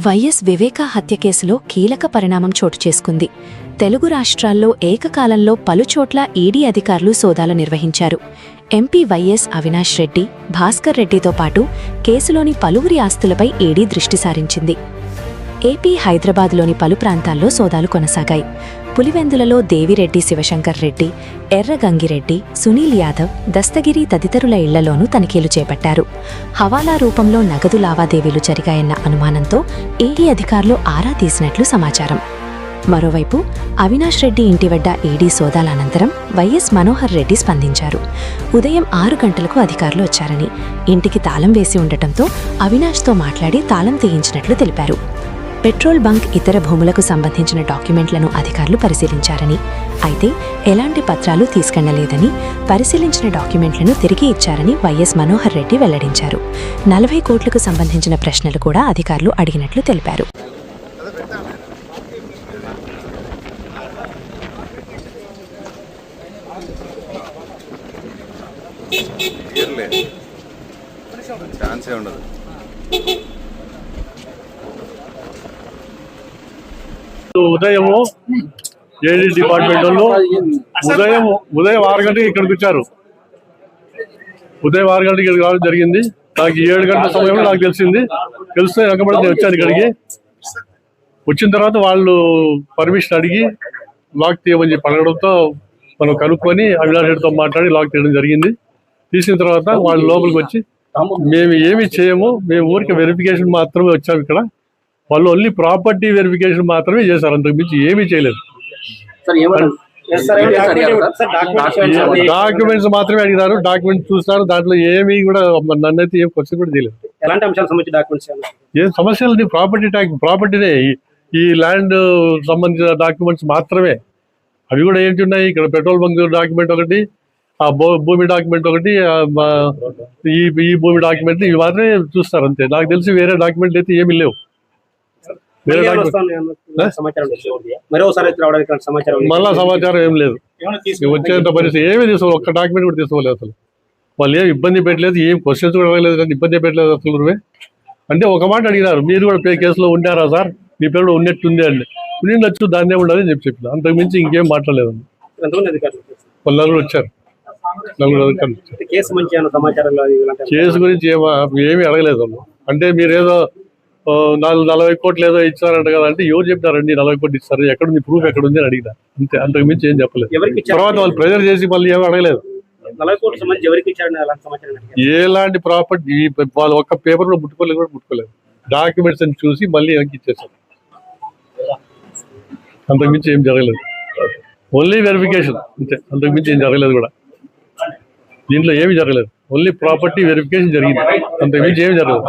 YS Viveka హత్య కేసులో కీలక పరిణామం చోటు చేసుకుంది. తెలుగు రాష్ట్రాల్లో ఏకకాలంలో పలుచోట్ల ఈడీ అధికారులు సోదాలు నిర్వహించారు. ఎంపీ వైఎస్ అవినాష్ రెడ్డి, భాస్కర్ రెడ్డితో పాటు కేసులోని పలువురి ఆస్తులపై ఈడీ దృష్టి సారించింది. ఏపీ హైదరాబాద్లోని పలు ప్రాంతాల్లో సోదాలు కొనసాగాయి. పులివెందులలో దేవిరెడ్డి శివశంకర్ రెడ్డి, ఎర్రగంగిరెడ్డి, సునీల్ యాదవ్, దస్తగిరి తదితరుల ఇళ్లలోనూ తనిఖీలు చేపట్టారు. హవాలా రూపంలో నగదు లావాదేవీలు జరిగాయన్న అనుమానంతో ఈడీ అధికారులు ఆరా తీసినట్లు సమాచారం. మరోవైపు అవినాష్ రెడ్డి ఇంటి వద్ద ఈడీ సోదాల అనంతరం వైఎస్ మనోహర్ రెడ్డి స్పందించారు. ఉదయం 6 గంటలకు అధికారులు వచ్చారని, ఇంటికి తాళం వేసి ఉండటంతో అవినాష్తో మాట్లాడి తాళం తీయించినట్లు తెలిపారు. పెట్రోల్ బంక్ ఇతర భూములకు సంబంధించిన డాక్యుమెంట్లను అధికారులు పరిశీలించారని, అయితే ఎలాంటి పత్రాలు తీసుకెళ్లలేదని, పరిశీలించిన డాక్యుమెంట్లను తిరిగి ఇచ్చారని వైఎస్ మనోహర్ రెడ్డి వెల్లడించారు. 40 కోట్లకు సంబంధించిన ప్రశ్నలు కూడా అధికారులు అడిగినట్లు తెలిపారు. ఉదయము ఏడీ డిపార్ట్మెంట్ వాళ్ళు ఉదయం 6 గంటలకు ఇక్కడికి వచ్చారు. ఉదయం 6 గంటలకు ఇక్కడికి రావడం జరిగింది. నాకు 7 గంటల సమయంలో నాకు తెలిస్తే వెనకబడి నేను వచ్చాను ఇక్కడికి. వచ్చిన తర్వాత వాళ్ళు పర్మిషన్ అడిగి లాక్ తీయమని చెప్పి అడగడంతో మనం కనుక్కొని అవినాష్ రెడ్డితో మాట్లాడి లాక్ తీయడం జరిగింది. తీసిన తర్వాత వాళ్ళు లోపలికి వచ్చి మేము ఏమి చేయము, మేము ఊరికి వెరిఫికేషన్ మాత్రమే వచ్చాము, ఇక్కడ వాళ్ళు ఓన్లీ ప్రాపర్టీ వెరిఫికేషన్ మాత్రమే చేశారు, అంతకు మించి ఏమీ చేయలేదు. డాక్యుమెంట్స్ మాత్రమే అడిగినారు, డాక్యుమెంట్స్ చూస్తారు, దాంట్లో ఏమీ కూడా నన్నైతే ఏం క్వశ్చన్ కూడా చేయలేదు. ఏం సమస్యలు ప్రాపర్టీనే, ఈ ల్యాండ్ సంబంధించిన డాక్యుమెంట్స్ మాత్రమే. అవి కూడా ఏంటి ఉన్నాయి, ఇక్కడ పెట్రోల్ బంక్ డాక్యుమెంట్ ఒకటి, ఆ భూమి డాక్యుమెంట్ ఒకటి, ఈ భూమి డాక్యుమెంట్, ఇవి మాత్రమే చూస్తారు అంతే. నాకు తెలిసి వేరే డాక్యుమెంట్లు అయితే ఏమీ లేవు. మళ్ళా సమాచారం ఏం లేదు, వచ్చేంత పరిస్థితి ఏమీ తీసుకోవాలి, ఒక్క డాక్యుమెంట్ కూడా తీసుకోలేదు. అసలు వాళ్ళు ఏం ఇబ్బంది పెట్టలేదు, ఏం క్వశ్చన్స్ కూడా అడగలేదు, కానీ ఇబ్బంది పెట్టలేదు అసలు. అంటే ఒక మాట అడిగినారు, మీరు కూడా కేసులో ఉండారా సార్, మీ పేరు ఉన్నట్టుంది అండి. ఉండిండొచ్చు, దాన్నే ఉండదు అని చెప్పిన, అంతకు మించి ఇంకేం మాట్లాడలేదు. వాళ్ళు వచ్చారు, కేసు గురించి ఏమీ అడగలేదు వాళ్ళు. అంటే మీరేదో 40 కోట్లు ఏదో ఇచ్చారంట కదా అంటే, ఎవరు చెప్పినారండి 40 కోట్లు ఇస్తారు, ఎక్కడుంది ప్రూఫ్, ఎక్కడుంది అని అడిగినా అంతే, అంతకు మించి ఏం చెప్పలేదు. తర్వాత వాళ్ళు ప్రెజర్ చేసి మళ్ళీ ఏమీ అడగలేదు. ఎలాంటి ప్రాపర్టీ వాళ్ళు ఒక్క పేపర్ కూడా ముట్టుకోలేదు, డాక్యుమెంట్స్ అని చూసి మళ్ళీ వెనక్కి ఇచ్చేసారు, అంతకు మించి ఏం జరగలేదు. ఓన్లీ వెరిఫికేషన్ అంతే, అంతకు మించి ఏం జరగలేదు కూడా. దీంట్లో ఏమీ జరగలేదు, ఓన్లీ ప్రాపర్టీ వెరిఫికేషన్ జరిగింది, అంతకు మించి ఏమి జరగలేదు.